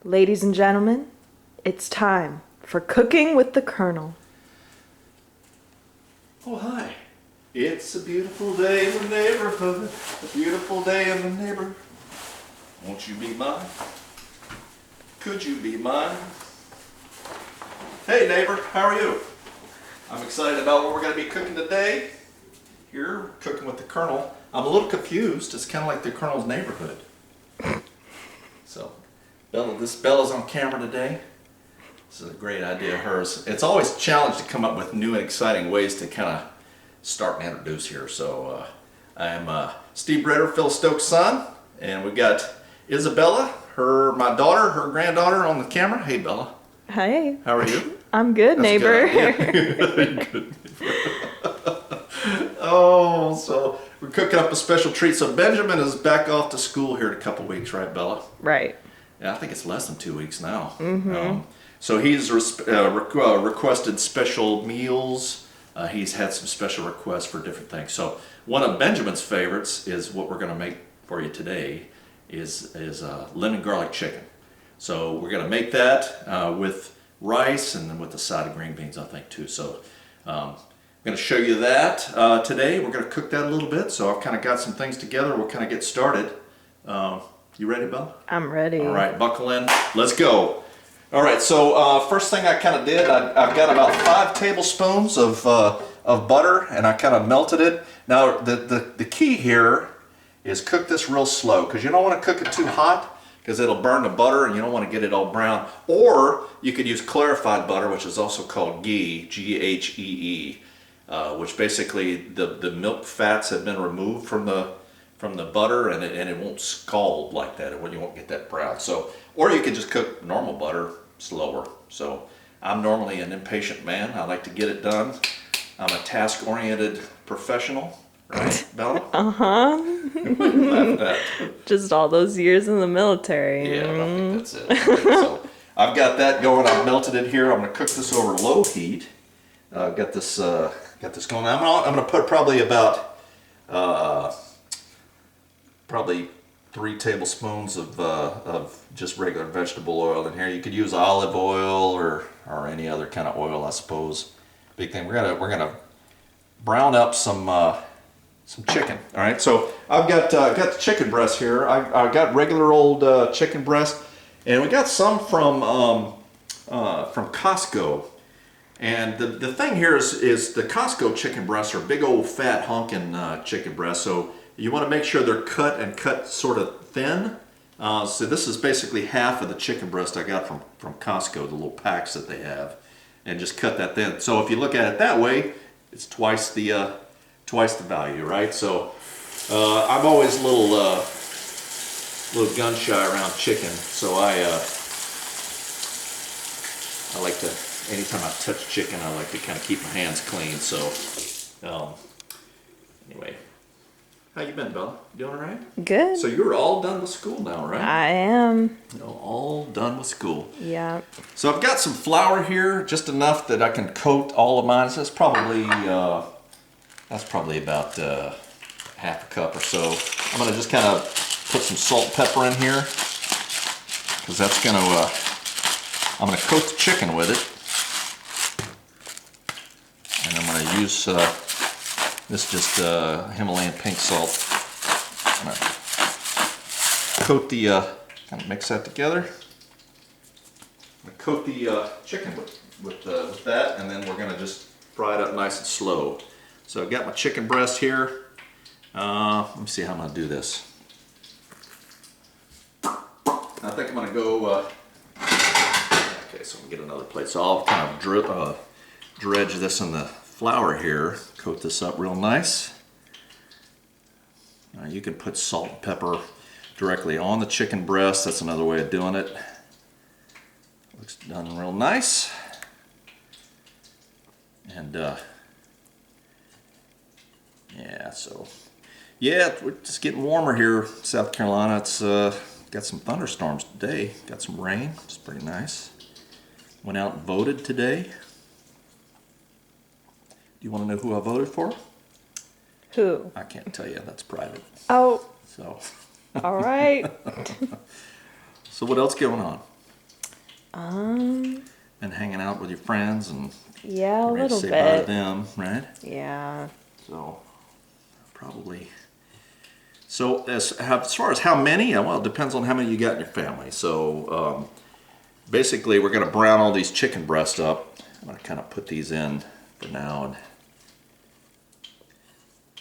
Ladies and gentlemen, it's time for Cooking with the Colonel. Oh, hi. It's a beautiful day in the neighborhood. A beautiful day in the neighborhood. Won't you be mine? Could you be mine? Hey neighbor, how are you? I'm excited about what we're going to be cooking today. Here, Cooking with the Colonel. I'm a little confused. It's kind of like the Colonel's neighborhood. So, Bella's on camera today. This is a great idea of hers. It's always a challenge to come up with new and exciting ways to kind of start and introduce here. So I am Steve Bredder, Phil Stokes' son, and we've got Isabella, my daughter, her granddaughter on the camera. Hey Bella. Hey. How are you? I'm good, That's neighbor. Good Oh, so we're cooking up a special treat. So Benjamin is back off to school here in a couple weeks, right, Bella? Right. Yeah, I think it's less than 2 weeks now. So he's requested special meals. He's had some special requests for different things. So one of Benjamin's favorites is what we're going to make for you today is lemon garlic chicken. So we're going to make that with rice and then with a side of green beans, I think, too. So I'm going to show you that today. We're going to cook that a little bit. So I've kind of got some things together. We'll kind of get started. You ready, Belle? I'm ready. All right, buckle in. Let's go. All right, so first thing I kind of did, I've got about 5 tablespoons of butter, and I kind of melted it. Now, the key here is cook this real slow, because you don't want to cook it too hot, because it'll burn the butter, and you don't want to get it all brown. Or you could use clarified butter, which is also called ghee, G-H-E-E, which basically the milk fats have been removed from the butter, and it won't scald like that. You won't get that brown. So, or you could just cook normal butter slower. So I'm normally an impatient man. I like to get it done. I'm a task-oriented professional, right, Bella? Uh-huh. What are you laughing at? Just all those years in the military. Yeah, I think that's it. Okay, so I've got that going. I've melted it here. I'm going to cook this over low heat. Got this going. I'm going to put probably about probably 3 tablespoons of just regular vegetable oil in here. You could use olive oil or any other kind of oil, I suppose. Big thing. We're gonna brown up some chicken. All right. So I've got the chicken breast here. I've got regular old chicken breast, and we got some from Costco. And the thing here is the Costco chicken breasts are big old fat honking chicken breasts. So you want to make sure they're cut sort of thin. So this is basically half of the chicken breast I got from Costco, the little packs that they have, and just cut that thin. So if you look at it that way, it's twice the value, right? So I'm always a little gun shy around chicken, so I like to, anytime I touch chicken, I like to kind of keep my hands clean. So anyway. How you been, Bella? You doing all right? Good. So you're all done with school now, right? I am. All done with school. Yeah. So I've got some flour here, just enough that I can coat all of mine. So that's probably about half a cup or so. I'm gonna just kind of put some salt and pepper in here, because that's gonna I'm gonna coat the chicken with it, and I'm gonna use this just Himalayan pink salt. I'm gonna coat the, kind of mix that together. I'm gonna coat the chicken with that, and then we're gonna just fry it up nice and slow. So I've got my chicken breast here. Let me see how I'm gonna do this. I think I'm gonna go, okay, so I'm gonna get another plate. So I'll kind of dredge this in the flour here, coat this up real nice. You can put salt and pepper directly on the chicken breast. That's another way of doing it. Looks done real nice. And yeah, so yeah, we're just getting warmer here in South Carolina. It's got some thunderstorms today, got some rain, which is pretty nice. Went out and voted today. You want to know who I voted for? Who? I can't tell you. That's private. Oh. So. All right. So what else going on? Um, Been hanging out with your friends and yeah, a ready to little say bye to bit. them, right? Yeah. So probably. So as far as how many, well, it depends on how many you got in your family. So basically, we're going to brown all these chicken breasts up. I'm going to kind of put these in for now, and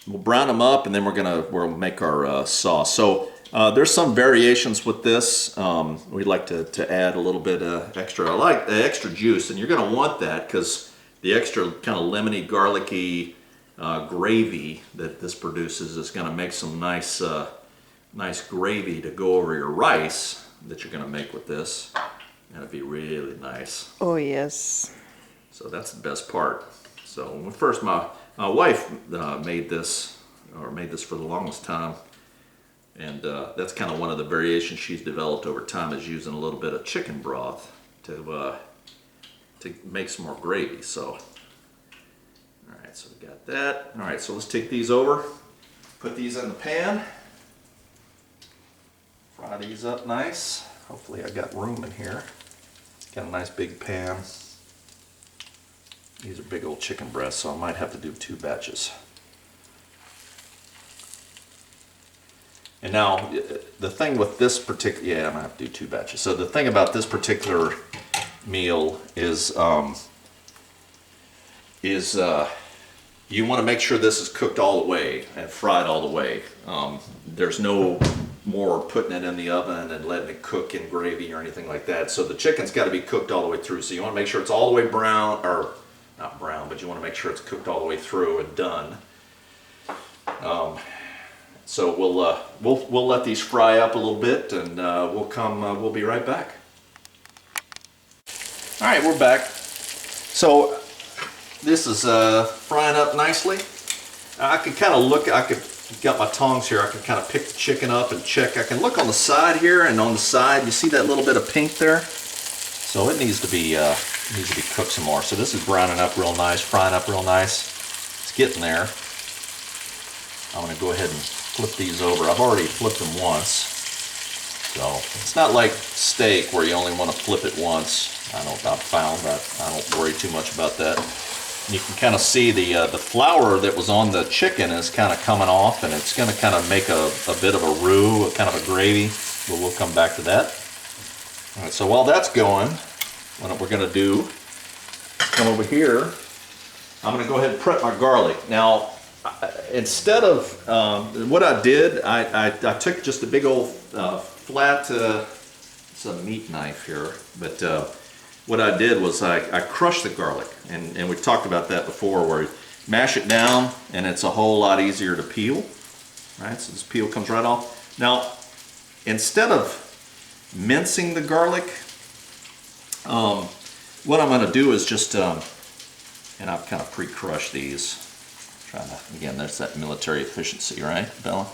we'll brown them up, and then we'll make our sauce. So there's some variations with this. We'd like to add a little bit extra. I like the extra juice, and you're going to want that because the extra kind of lemony, garlicky gravy that this produces is going to make some nice gravy to go over your rice that you're going to make with this. That'd be really nice. Oh, yes. So that's the best part. So when first my wife made this for the longest time, and that's kind of one of the variations she's developed over time, is using a little bit of chicken broth to make some more gravy. So, all right, so we got that. All right, so let's take these over, put these in the pan, fry these up nice. Hopefully I got room in here. Got a nice big pan. These are big old chicken breasts, so I might have to do 2 batches. And now, the thing with this particular, yeah, I'm gonna have to do 2 batches. So the thing about this particular meal is you want to make sure this is cooked all the way and fried all the way. There's no more putting it in the oven and letting it cook in gravy or anything like that. So the chicken's got to be cooked all the way through. So you want to make sure it's all the way brown, or not brown, but you want to make sure it's cooked all the way through and done. So we'll let these fry up a little bit, and we'll be right back. All right, we're back. So this is frying up nicely. I could kind of look. Got my tongs here. I can kind of pick the chicken up and check. I can look on the side here, and on the side, you see that little bit of pink there. So it needs to be cooked some more. So this is browning up real nice, frying up real nice. It's getting there. I'm going to go ahead and flip these over. I've already flipped them once. So it's not like steak where you only want to flip it once. I've found that I don't worry too much about that. You can kind of see the flour that was on the chicken is kind of coming off, and it's going to kind of make a bit of a roux, kind of a gravy, but we'll come back to that. All right, so while that's going, what we're going to do is come over here. I'm going to go ahead and prep my garlic. Now, instead of what I did, I took just a big old flat, it's a meat knife here, but what I did was I crushed the garlic, and we talked about that before, where you mash it down and it's a whole lot easier to peel, right? So this peel comes right off. Now, instead of mincing the garlic, what I'm going to do is just, and I've kind of pre-crushed these, trying to, again, there's that military efficiency, right, Bella?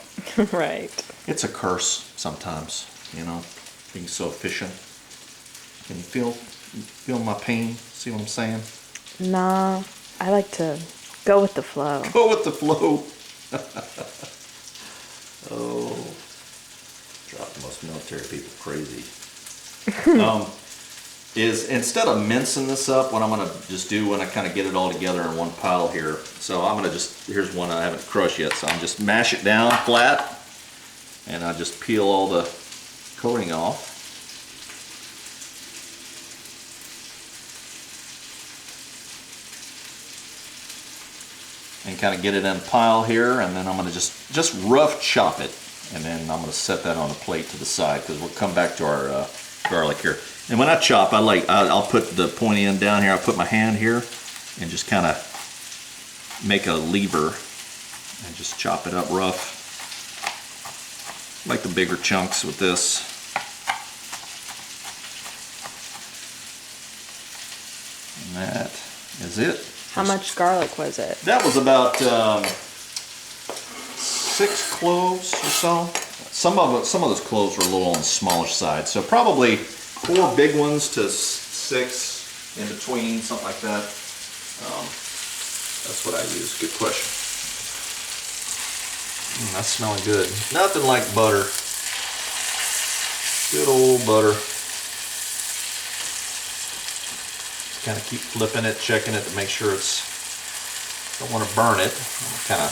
Right. It's a curse sometimes, being so efficient. Can you feel my pain? See what I'm saying? Nah, I like to go with the flow. Go with the flow. Oh, drive most military people crazy. Is instead of mincing this up, what I'm going to just do when I kind of get it all together in one pile here. So I'm going to here's one I haven't crushed yet. So I'm just mash it down flat, and I just peel all the coating off. And kind of get it in a pile here, and then I'm going to just rough chop it, and then I'm going to set that on a plate to the side, because we'll come back to our garlic here. And when I chop, I'll put the pointy end down here. I'll put my hand here and just kind of make a lever and just chop it up rough. I like the bigger chunks with this. And that is it. How much garlic was it? That was about 6 cloves or so. Some of those cloves were a little on the smallish side, so probably 4 big ones to 6 in between, something like that. That's what I use. Good question. That's smelling good. Nothing like butter. Good old butter. kind of keep flipping it, checking it to make sure it's, don't want to burn it. I'm kind of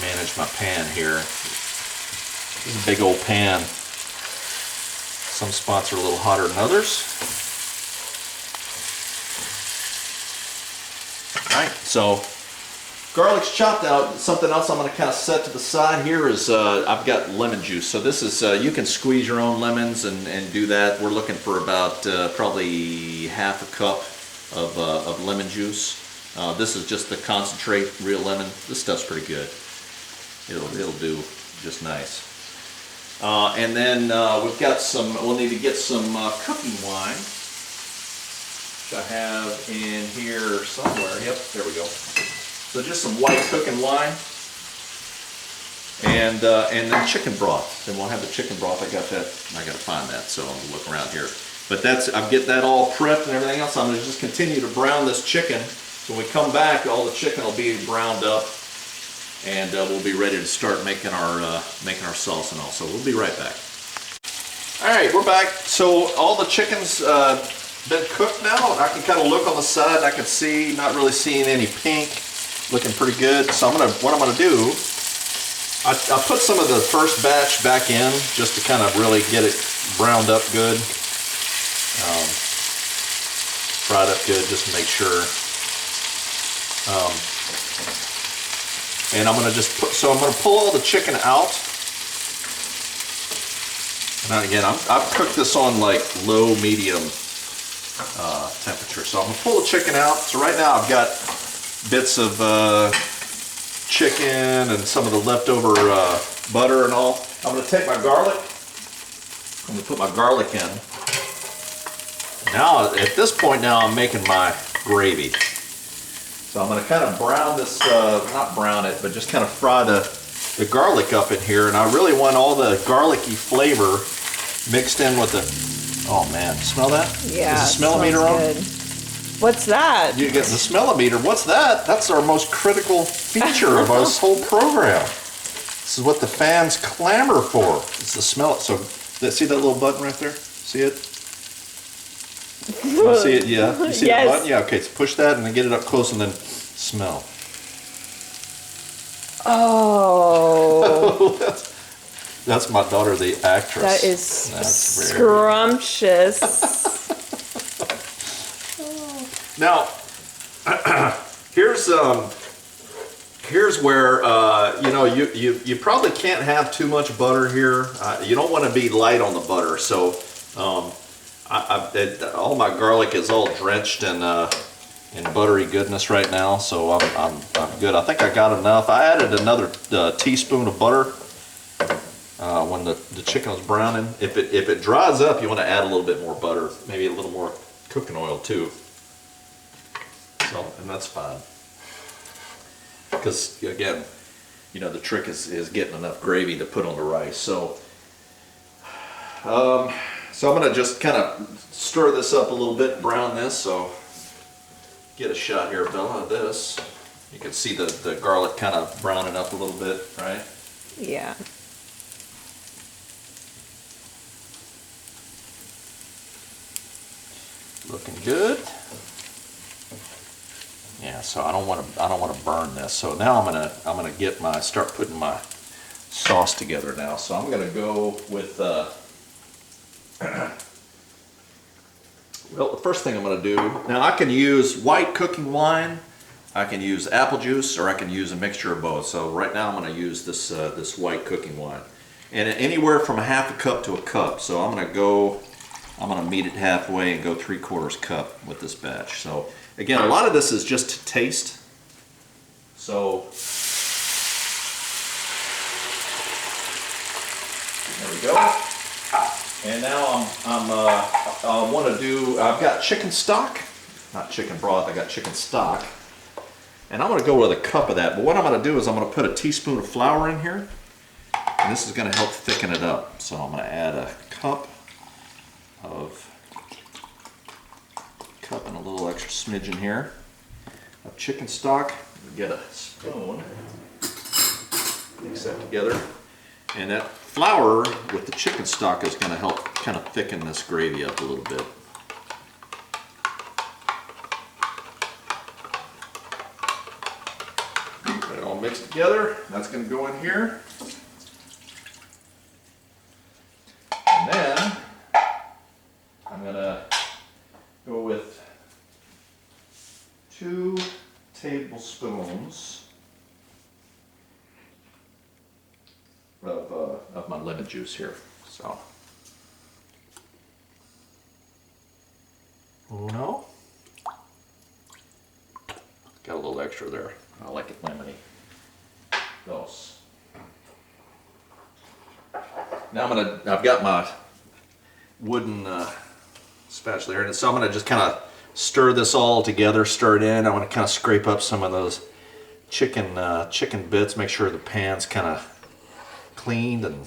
manage my pan here. This is a big old pan. Some spots are a little hotter than others. All right, so garlic's chopped out. Something else I'm going to kind of set to the side here is I've got lemon juice. So this is, you can squeeze your own lemons and do that. We're looking for about probably half a cup of lemon juice. This is just the concentrate, real lemon. This stuff's pretty good. It'll do just nice. And then we've got some, we'll need to get some cooking wine, which I have in here somewhere. Yep, there we go. So just some white cooking wine, and then chicken broth. Then we'll have the chicken broth. I got that. I got to find that. So I'm gonna look around here. But that's, I'll get that all prepped and everything else. I'm gonna just continue to brown this chicken. So when we come back, all the chicken will be browned up, and we'll be ready to start making our sauce and all. So we'll be right back. All right, we're back. So all the chicken's been cooked now. I can kind of look on the side. I can see, not really seeing any pink. Looking pretty good. So what I'm gonna do, I put some of the first batch back in just to kind of really get it browned up good, fried up good, just to make sure. And I'm gonna just put, so I'm gonna pull all the chicken out. And again, I've cooked this on like low, medium temperature. So I'm gonna pull the chicken out. So right now I've got bits of chicken and some of the leftover butter and all. I'm going to take my garlic. I'm going to put my garlic in. Now, at this point now, I'm making my gravy. So I'm going to kind of brown this, not brown it, but just kind of fry the garlic up in here. And I really want all the garlicky flavor mixed in with the, oh man, smell that? Yeah, is the smell-o-meter on? good. What's that? You get the smell-o-meter. What's that? That's our most critical feature of this whole program. This is what the fans clamor for. It's the smell. So, see that little button right there? See it? You see it? Yeah. You see Yes. that button? Yeah. Okay. So push that and then get it up close and then smell. Oh. That's my daughter, the actress. That is scrumptious. Now, here's where you know you probably can't have too much butter here. You don't want to be light on the butter. So all my garlic is all drenched in buttery goodness right now. So I'm good. I think I got enough. I added another teaspoon of butter when the chicken was browning. If it dries up, you want to add a little bit more butter, maybe a little more cooking oil too. So, and that's fine. Because again, you know, the trick is getting enough gravy to put on the rice. So, so I'm gonna just kind of stir this up a little bit, brown this. So, get a shot here, Bella, of this. You can see the garlic kind of browning up a little bit, right? Yeah. Looking good. Yeah, so I don't want to burn this. So now I'm gonna start putting my sauce together now. So I'm gonna go with well, the first thing I'm gonna do now, I can use white cooking wine, I can use apple juice, or I can use a mixture of both. So right now I'm gonna use this this white cooking wine, and anywhere from a half a cup to a cup. So I'm gonna meet it halfway and go 3/4 cup with this batch. So again, a lot of this is just to taste. So there we go. And now I've got chicken stock, not chicken broth. I got chicken stock, and I'm going to go with a cup of that. But what I'm going to do is I'm going to put a teaspoon of flour in here, and this is going to help thicken it up. So I'm going to add a cup and a little extra smidgen here of chicken stock. Get a spoon, mix that together, and that flour with the chicken stock is going to help kind of thicken this gravy up a little bit. mixed together. That's going to go in here. And then I'm going to go with 2 tablespoons of my lemon juice here. So, uno. Got a little extra there. I like it lemony. Dos. Now I've got my wooden spatula here, and so I'm gonna just kind of stir this all together, stir it in. I want to kind of scrape up some of those chicken bits, make sure the pan's kind of cleaned, and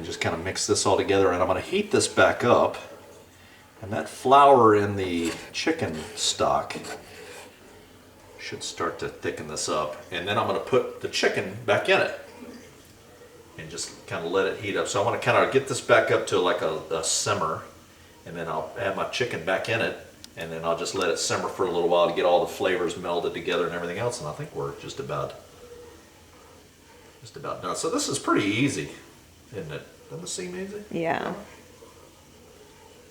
just kind of mix this all together. And I'm going to heat this back up, and that flour in the chicken stock should start to thicken this up. And then I'm going to put the chicken back in it and just kind of let it heat up. So I want to kind of get this back up to like a simmer, and then I'll add my chicken back in it, and then I'll just let it simmer for a little while to get all the flavors melded together and everything else. And I think we're just about done. So this is pretty easy, isn't it? Doesn't it seem easy? Yeah.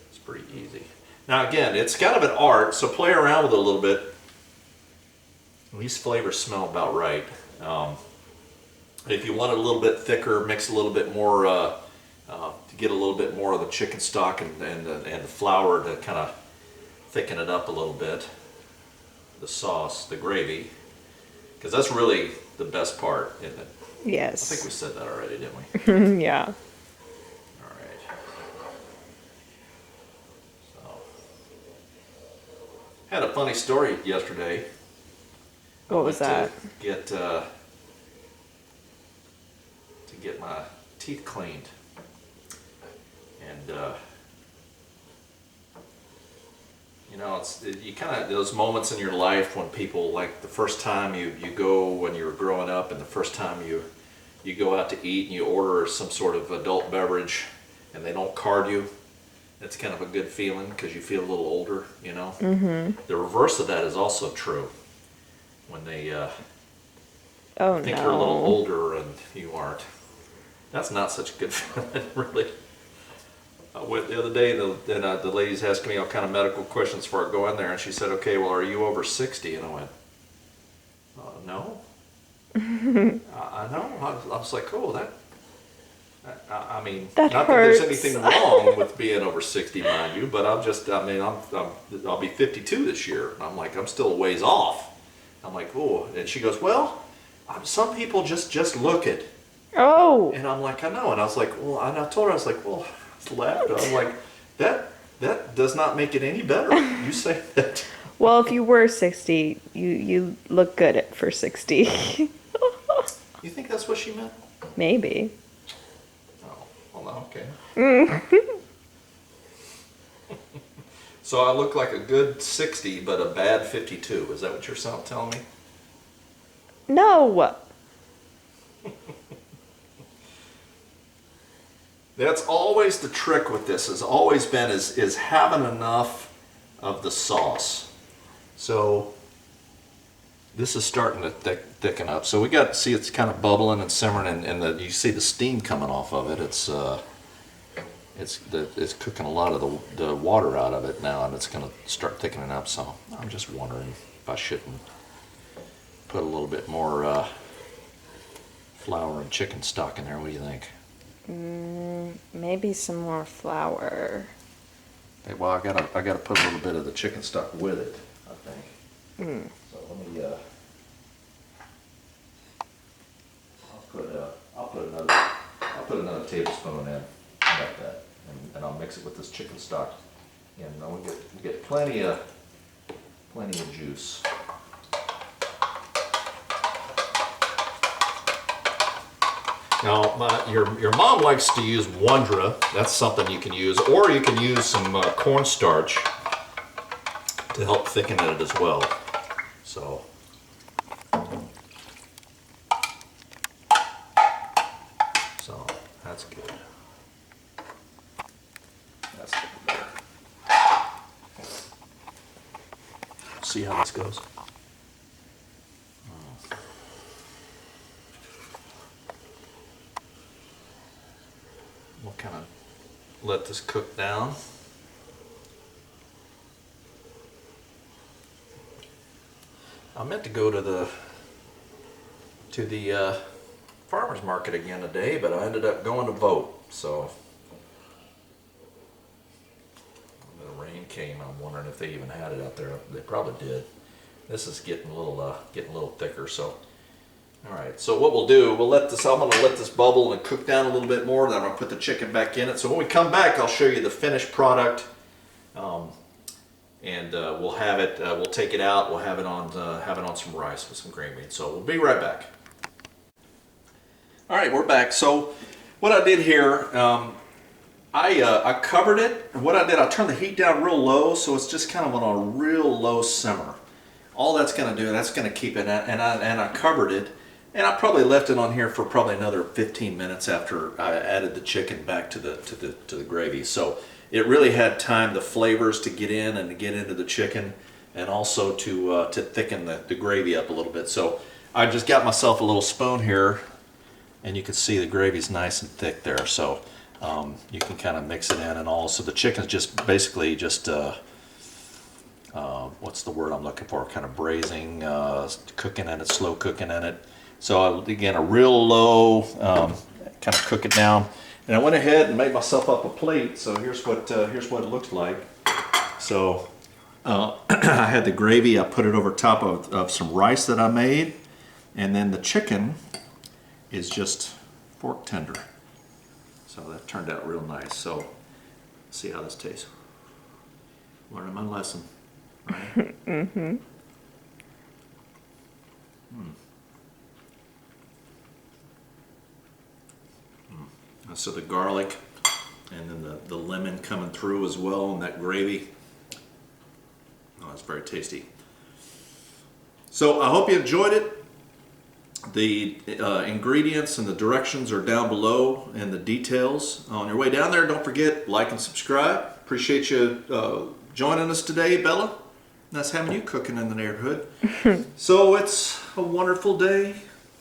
It's pretty easy. Now again, it's kind of an art, so play around with it a little bit. These flavors smell about right. If you want it a little bit thicker, mix a little bit more to get a little bit more of the chicken stock and the flour to kind of thicken it up a little bit. The sauce, the gravy, because that's really the best part, isn't it? Yes. I think we said that already, didn't we? Yeah. All right. So, had a funny story yesterday. What was that? To get my teeth cleaned, and you know, you kind of, those moments in your life when people, like the first time you go when you were growing up, and the first time you go out to eat and you order some sort of adult beverage and they don't card you. It's kind of a good feeling because you feel a little older, you know. Mm-hmm. The reverse of that is also true. When they think you're a little older and you aren't. That's not such a good feeling, really. I went the other day, and the lady's asking me all kind of medical questions before I go in there, and she said, "Okay, well, are you over 60?" And I went, "No." I know. I was like, "Oh, that." I mean, that not hurts. that there's anything wrong with being over 60, mind you, but I'll be 52 this year, and I'm like, I'm still a ways off. I'm like, oh, and she goes, "Well, some people just look it." Oh. And I'm like, I know, and I was like, well, and I told her, I was like, well, I laughed. I was like, that does not make it any better. You say that. Well, if you were 60, you look good for 60. You think that's what she meant? Maybe. Oh, well, okay. So I look like a good 60, but a bad 52. Is that what you're telling me? No. That's always the trick with this, has always been, is having enough of the sauce. So this is starting to thicken up. So we got, see, it's kind of bubbling and simmering, and you see the steam coming off of it. It's cooking a lot of the water out of it now, and it's going to start thickening up. So I'm just wondering if I shouldn't put a little bit more flour and chicken stock in there. What do you think? Maybe some more flour. Okay, well, I gotta put a little bit of the chicken stock with it, I think. So let me. I'll put another tablespoon in like that, and I'll mix it with this chicken stock, and we get plenty of juice. Now, your mom likes to use Wondra. That's something you can use, or you can use some cornstarch to help thicken it as well. So, that's good. That's good there. See how this goes. let this cook down. I meant to go to the farmer's market again today, but I ended up going to vote. So the rain came. I'm wondering if they even had it out there. They probably did. This is getting a little thicker. So all right. So what we'll do, I'm going to let this bubble and cook down a little bit more. Then I'm going to put the chicken back in it. So when we come back, I'll show you the finished product. And we'll have it. We'll take it out. We'll have it on some rice with some green beans. So we'll be right back. All right, we're back. So what I did here, I covered it. And what I did, I turned the heat down real low, so it's just kind of on a real low simmer. All that's going to do, that's going to keep it. And I covered it, and I probably left it on here for probably another 15 minutes after I added the chicken back to the gravy. So it really had time, the flavors to get in and to get into the chicken, and also to thicken the gravy up a little bit. So I just got myself a little spoon here, and you can see the gravy's nice and thick there. So you can kind of mix it in and all. So the chicken's just basically just what's the word I'm looking for? Kind of braising, cooking in it, slow cooking in it. So again, a real low, kind of cook it down. And I went ahead and made myself up a plate. So here's what it looks like. So I had the gravy. I put it over top of some rice that I made, and then the chicken is just fork tender. So that turned out real nice. So let's see how this tastes. Learning my lesson, right? Mm-hmm. So the garlic and then the lemon coming through as well, and that gravy. Oh, it's very tasty. So I hope you enjoyed it. The ingredients and the directions are down below, and the details. On your way down there, don't forget, like and subscribe. Appreciate you joining us today, Bella. Nice having you cooking in the neighborhood. So it's a wonderful day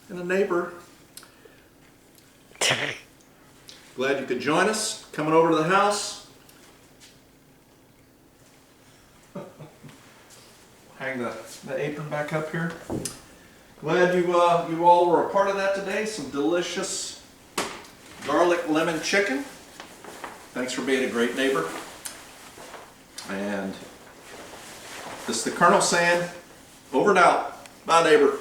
in a neighbor. Glad you could join us. Coming over to the house. Hang the apron back up here. Glad you all were a part of that today. Some delicious garlic lemon chicken. Thanks for being a great neighbor. And this is the Colonel saying, over and out. Bye, neighbor.